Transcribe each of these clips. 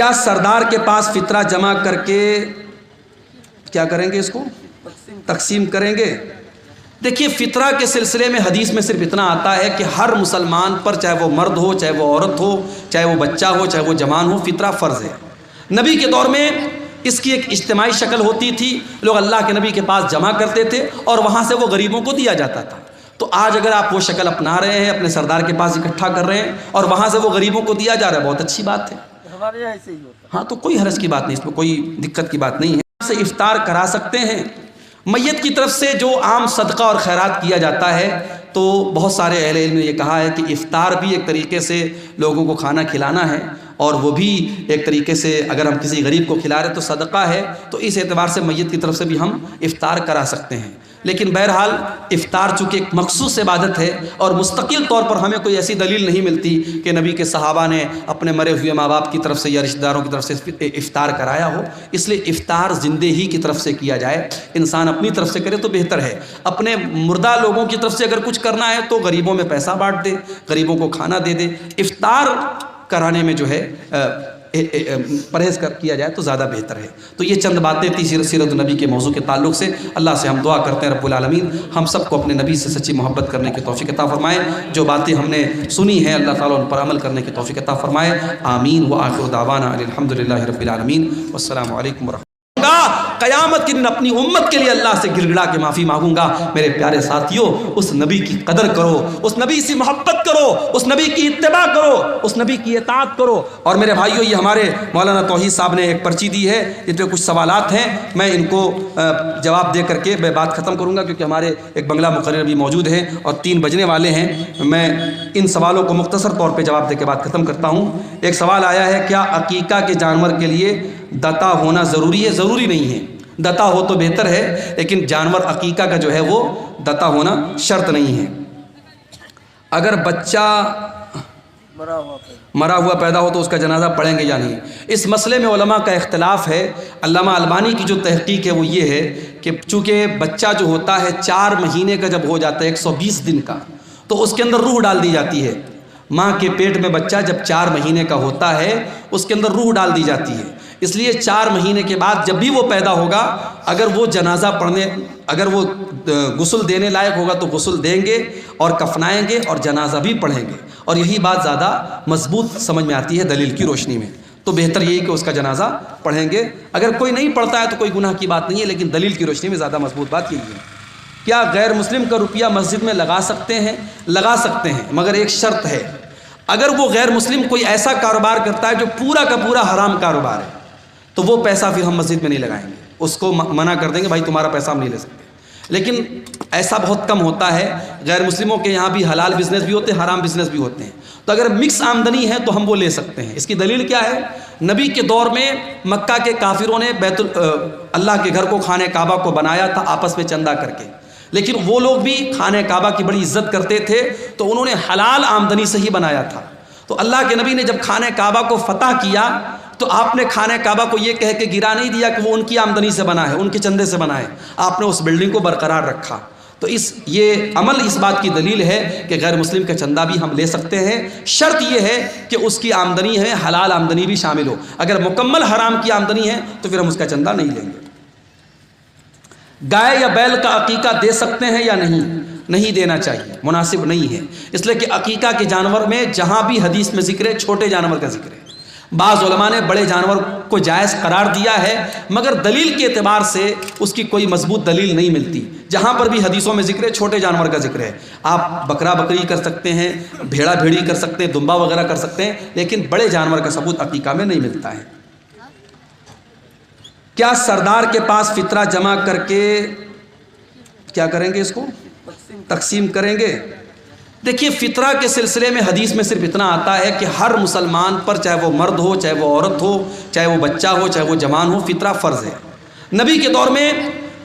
کیا سردار کے پاس فطرہ جمع کر کے کیا کریں گے؟ اس کو تقسیم کریں گے۔ دیکھیے فطرہ کے سلسلے میں حدیث میں صرف اتنا آتا ہے کہ ہر مسلمان پر، چاہے وہ مرد ہو، چاہے وہ عورت ہو، چاہے وہ بچہ ہو، چاہے وہ جوان ہو، فطرہ فرض ہے۔ نبی کے دور میں اس کی ایک اجتماعی شکل ہوتی تھی، لوگ اللہ کے نبی کے پاس جمع کرتے تھے اور وہاں سے وہ غریبوں کو دیا جاتا تھا۔ تو آج اگر آپ وہ شکل اپنا رہے ہیں، اپنے سردار کے پاس اکٹھا کر رہے ہیں اور وہاں سے وہ غریبوں کو دیا جا رہا ہے، بہت اچھی بات ہے۔ ہمارے یہاں ایسے ہی ہوتا ہے۔ ہاں تو کوئی حرج کی بات نہیں، اس میں کوئی دقت کی بات نہیں ہے۔ سے افطار کرا سکتے ہیں۔ میت کی طرف سے جو عام صدقہ اور خیرات کیا جاتا ہے، تو بہت سارے اہل علم نے یہ کہا ہے کہ افطار بھی ایک طریقے سے لوگوں کو کھانا کھلانا ہے، اور وہ بھی ایک طریقے سے اگر ہم کسی غریب کو کھلا رہے تو صدقہ ہے، تو اس اعتبار سے میت کی طرف سے بھی ہم افطار کرا سکتے ہیں۔ لیکن بہرحال افطار چونکہ ایک مخصوص عبادت ہے اور مستقل طور پر ہمیں کوئی ایسی دلیل نہیں ملتی کہ نبی کے صحابہ نے اپنے مرے ہوئے ماں باپ کی طرف سے یا رشتہ داروں کی طرف سے افطار کرایا ہو، اس لیے افطار زندے ہی کی طرف سے کیا جائے۔ انسان اپنی طرف سے کرے تو بہتر ہے۔ اپنے مردہ لوگوں کی طرف سے اگر کچھ کرنا ہے تو غریبوں میں پیسہ بانٹ دے، غریبوں کو کھانا دے دے۔ افطار کرانے میں جو ہے پرہیز کیا جائے تو زیادہ بہتر ہے۔ تو یہ چند باتیں تھی سیرت النبی کے موضوع کے تعلق سے۔ اللہ سے ہم دعا کرتے ہیں رب العالمین ہم سب کو اپنے نبی سے سچی محبت کرنے کی توفیق عطا فرمائے۔ جو باتیں ہم نے سنی ہیں اللہ تعالیٰ ان پر عمل کرنے کی توفیق عطا فرمائے۔ آمین وآخر دعوانا الحمدللہ رب العالمین والسلام علیکم ورحمۃ اللہ۔ قیامت کے دن اپنی امت کے لیے اللہ سے گر گڑا کے معافی مانگوں گا۔ میرے پیارے ساتھیوں، اس نبی کی قدر کرو، اس نبی سے محبت کرو، اس نبی کی اتباع کرو، اس نبی کی اطاعت کرو۔ اور میرے بھائیوں، یہ ہمارے مولانا توحید صاحب نے ایک پرچی دی ہے، اس پہ کچھ سوالات ہیں، میں ان کو جواب دے کر کے میں بات ختم کروں گا، کیونکہ ہمارے ایک بنگلہ مقرر بھی موجود ہیں اور 3 بجنے والے ہیں۔ میں ان سوالوں کو مختصر طور پہ جواب دے کے بات ختم کرتا ہوں۔ ایک سوال آیا ہے، کیا عقیقہ کے جانور کے لیے دتا ہونا ضروری ہے؟ ضروری نہیں ہے، دتا ہو تو بہتر ہے، لیکن جانور عقیقہ کا جو ہے وہ دتا ہونا شرط نہیں ہے۔ اگر بچہ مرا ہوا پیدا ہو تو اس کا جنازہ پڑھیں گے یا نہیں؟ اس مسئلے میں علماء کا اختلاف ہے۔ علامہ البانی کی جو تحقیق ہے وہ یہ ہے کہ چونکہ بچہ جو ہوتا ہے 4 مہینے کا جب ہو جاتا ہے، 120 دن کا، تو اس کے اندر روح ڈال دی جاتی ہے۔ ماں کے پیٹ میں بچہ جب 4 مہینے کا ہوتا ہے، اس کے اندر روح ڈال دی جاتی ہے۔ اس لیے 4 مہینے کے بعد جب بھی وہ پیدا ہوگا، اگر وہ جنازہ پڑھنے، اگر وہ غسل دینے لائق ہوگا تو غسل دیں گے اور کفنائیں گے اور جنازہ بھی پڑھیں گے، اور یہی بات زیادہ مضبوط سمجھ میں آتی ہے دلیل کی روشنی میں۔ تو بہتر یہی کہ اس کا جنازہ پڑھیں گے۔ اگر کوئی نہیں پڑھتا ہے تو کوئی گناہ کی بات نہیں ہے، لیکن دلیل کی روشنی میں زیادہ مضبوط بات یہی ہے۔ کیا غیر مسلم کا روپیہ مسجد میں لگا سکتے ہیں؟ لگا سکتے ہیں، مگر ایک شرط ہے۔ اگر وہ غیر مسلم کوئی ایسا کاروبار کرتا ہے جو پورا کا پورا حرام کاروبار ہے، تو وہ پیسہ پھر ہم مسجد میں نہیں لگائیں گے، اس کو منع کر دیں گے، بھائی تمہارا پیسہ ہم نہیں لے سکتے۔ لیکن ایسا بہت کم ہوتا ہے، غیر مسلموں کے یہاں بھی حلال بزنس بھی ہوتے ہیں، حرام بزنس بھی ہوتے ہیں، تو اگر مکس آمدنی ہے تو ہم وہ لے سکتے ہیں۔ اس کی دلیل کیا ہے؟ نبی کے دور میں مکہ کے کافروں نے اللہ کے گھر کو خانہ کعبہ کو بنایا تھا آپس میں چندہ کر کے، لیکن وہ لوگ بھی خانہ کعبہ کی بڑی عزت کرتے تھے، تو انہوں نے حلال آمدنی سے ہی بنایا تھا۔ تو اللہ کے نبی نے جب خانہ کعبہ کو فتح کیا تو آپ نے خانہ کعبہ کو یہ کہہ کے گرا نہیں دیا کہ وہ ان کی آمدنی سے بنا ہے، ان کے چندے سے بنا ہے، آپ نے اس بلڈنگ کو برقرار رکھا۔ تو یہ عمل اس بات کی دلیل ہے کہ غیر مسلم کا چندہ بھی ہم لے سکتے ہیں، شرط یہ ہے کہ اس کی آمدنی ہے حلال آمدنی بھی شامل ہو۔ اگر مکمل حرام کی آمدنی ہے تو پھر ہم اس کا چندہ نہیں لیں گے۔ گائے یا بیل کا عقیقہ دے سکتے ہیں یا نہیں؟ نہیں دینا چاہیے، مناسب نہیں ہے، اس لیے کہ عقیقہ کے جانور میں جہاں بھی حدیث میں ذکر ہے چھوٹے جانور کا ذکر ہے۔ بعض علماء نے بڑے جانور کو جائز قرار دیا ہے، مگر دلیل کے اعتبار سے اس کی کوئی مضبوط دلیل نہیں ملتی۔ جہاں پر بھی حدیثوں میں ذکر ہے چھوٹے جانور کا ذکر ہے، آپ بکرا بکری کر سکتے ہیں، بھیڑا بھیڑی کر سکتے ہیں، دمبا وغیرہ کر سکتے ہیں، لیکن بڑے جانور کا ثبوت عقیقہ میں نہیں ملتا ہے۔ کیا سردار کے پاس فطرہ جمع کر کے کیا کریں گے؟ اس کو تقسیم کریں گے۔ دیکھیے فطرہ کے سلسلے میں حدیث میں صرف اتنا آتا ہے کہ ہر مسلمان پر، چاہے وہ مرد ہو، چاہے وہ عورت ہو، چاہے وہ بچہ ہو، چاہے وہ جوان ہو، فطرہ فرض ہے۔ نبی کے دور میں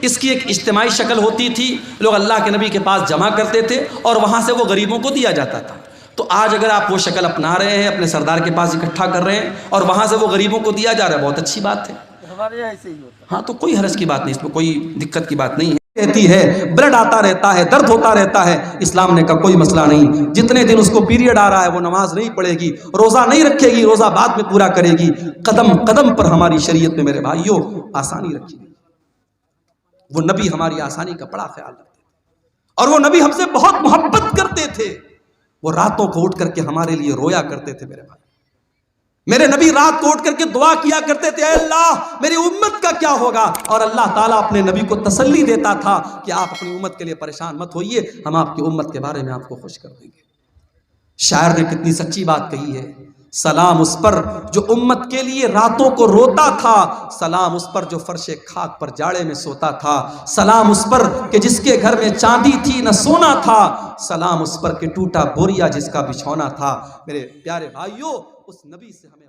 اس کی ایک اجتماعی شکل ہوتی تھی، لوگ اللہ کے نبی کے پاس جمع کرتے تھے اور وہاں سے وہ غریبوں کو دیا جاتا تھا۔ تو آج اگر آپ وہ شکل اپنا رہے ہیں، اپنے سردار کے پاس اکٹھا کر رہے ہیں اور وہاں سے وہ غریبوں کو دیا جا رہا ہے، بہت اچھی بات ہے۔ ہمارے یہاں ایسے ہی ہوتا ہے۔ ہاں تو کوئی حرج کی بات نہیں، اس میں کوئی دقت کی بات نہیں ہے۔ رہتی ہے، بلڈ آتا رہتا ہے، درد ہوتا رہتا ہے، اسلام نے کہا کوئی مسئلہ نہیں، جتنے دن اس کو پیریڈ آ رہا ہے وہ نماز نہیں پڑھے گی، روزہ نہیں رکھے گی، روزہ بعد میں پورا کرے گی۔ قدم قدم پر ہماری شریعت میں میرے بھائیوں آسانی رکھی گئی۔ وہ نبی ہماری آسانی کا بڑا خیال رکھتے تھے، اور وہ نبی ہم سے بہت محبت کرتے تھے۔ وہ راتوں کو اٹھ کر کے ہمارے لیے رویا کرتے تھے میرے بھائی۔ میرے نبی رات کو اٹھ کر کے دعا کیا کرتے تھے، اے اللہ میری امت کا کیا ہوگا؟ اور اللہ تعالیٰ اپنے نبی کو تسلی دیتا تھا کہ آپ اپنی امت کے لیے پریشان مت ہوئیے، ہم آپ کی امت کے بارے میں آپ کو خوش کر دیں گے۔ شاعر نے کتنی سچی بات کہی ہے، سلام اس پر جو امت کے لیے راتوں کو روتا تھا، سلام اس پر جو فرش خاک پر جاڑے میں سوتا تھا، سلام اس پر کہ جس کے گھر میں چاندی تھی نہ سونا تھا، سلام اس پر کہ ٹوٹا بوریا جس کا بچھونا تھا۔ میرے پیارے بھائیوں، اس نبی سے ہمیں